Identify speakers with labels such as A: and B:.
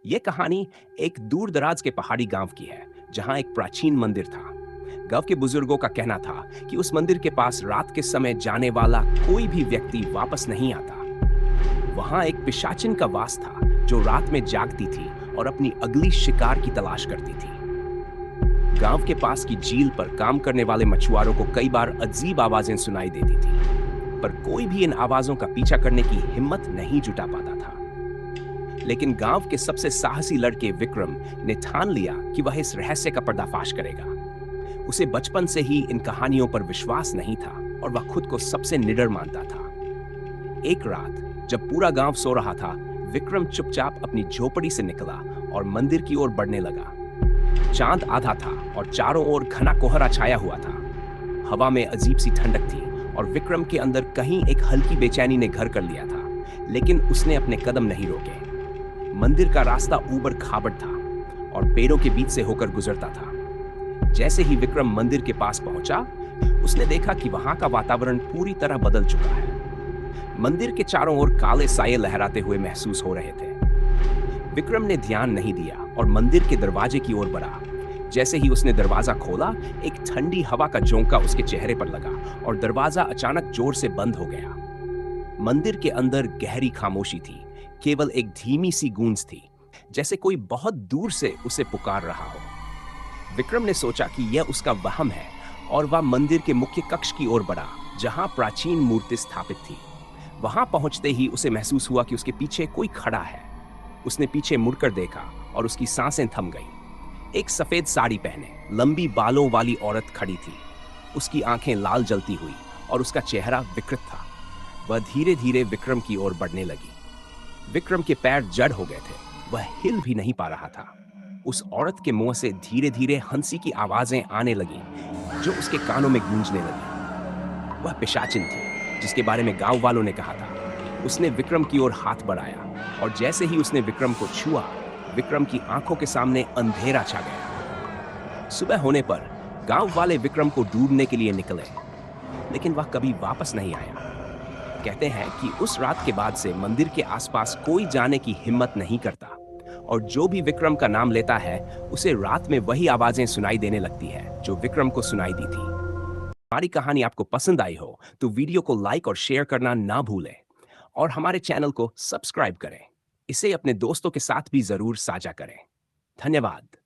A: ये कहानी एक दूर दराज के पहाड़ी गांव की है, जहां एक प्राचीन मंदिर था। गांव के बुजुर्गों का कहना था कि उस मंदिर के पास रात के समय जाने वाला कोई भी व्यक्ति वापस नहीं आता। वहां एक पिशाचिन का वास था, जो रात में जागती थी और अपनी अगली शिकार की तलाश करती थी। गांव के पास की झील पर काम करने वाले मछुआरों को कई बार अजीब आवाजें सुनाई देती थी, पर कोई भी इन आवाजों का पीछा करने की हिम्मत नहीं जुटा पाता था। लेकिन गांव के सबसे साहसी लड़के विक्रम ने ठान लिया कि वह इस रहस्य का पर्दाफाश करेगा। उसे बचपन से ही इन कहानियों पर विश्वास नहीं था और वह खुद को सबसे निडर मानता था। एक रात जब पूरा गांव सो रहा था, विक्रम चुपचाप अपनी झोपड़ी से निकला और मंदिर की ओर बढ़ने लगा। चांद आधा था और चारों ओर घना कोहरा छाया हुआ था। हवा में अजीब सी ठंडक थी और विक्रम के अंदर कहीं एक हल्की बेचैनी ने घर कर लिया था, लेकिन उसने अपने कदम नहीं रोके। मंदिर का रास्ता ऊबड़ खाबड़ था और पेड़ों के बीच से होकर गुजरता था। जैसे ही विक्रम मंदिर के पास पहुंचा, उसने देखा कि वहां का वातावरण पूरी तरह बदल चुका है। मंदिर के चारों ओर काले साये लहराते हुए महसूस हो रहे थे। विक्रम ने ध्यान नहीं दिया और मंदिर के दरवाजे की ओर बढ़ा। जैसे ही उसने दरवाजा खोला, एक ठंडी हवा का झोंका उसके चेहरे पर लगा और दरवाजा अचानक जोर से बंद हो गया। मंदिर के अंदर गहरी खामोशी थी, केवल एक धीमी सी गूंज थी, जैसे कोई बहुत दूर से उसे पुकार रहा हो। विक्रम ने सोचा कि यह उसका वहम है और वह मंदिर के मुख्य कक्ष की ओर बढ़ा, जहां प्राचीन मूर्ति स्थापित थी। वहां पहुंचते ही उसे महसूस हुआ कि उसके पीछे कोई खड़ा है। उसने पीछे मुड़कर देखा और उसकी सांसें थम गईं। एक सफेद साड़ी पहने, लंबी बालों वाली औरत खड़ी थी। उसकी आंखें लाल जलती हुई और उसका चेहरा विकृत था। वह धीरे धीरे विक्रम की ओर बढ़ने लगी। विक्रम के पैर जड़ हो गए थे, वह हिल भी नहीं पा रहा था। उस औरत के मुंह से धीरे धीरे हंसी की आवाजें आने लगीं, जो उसके कानों में गूंजने लगी। वह पिशाचिन थी, जिसके बारे में गांव वालों ने कहा था। उसने विक्रम की ओर हाथ बढ़ाया और जैसे ही उसने विक्रम को छुआ, विक्रम की आंखों के सामने अंधेरा छा गया। सुबह होने पर गांव वाले विक्रम को ढूंढने के लिए निकले, लेकिन वह कभी वापस नहीं आया। कहते हैं कि उस रात के बाद से मंदिर के आसपास कोई जाने की हिम्मत नहीं करता और जो भी विक्रम का नाम लेता है, उसे रात में वही आवाजें सुनाई देने लगती है जो विक्रम को सुनाई दी थी। हमारी कहानी आपको पसंद आई हो तो वीडियो को लाइक और शेयर करना ना भूलें और हमारे चैनल को सब्सक्राइब करें। इसे अपने दोस्तों के साथ भी जरूर साझा करें। धन्यवाद।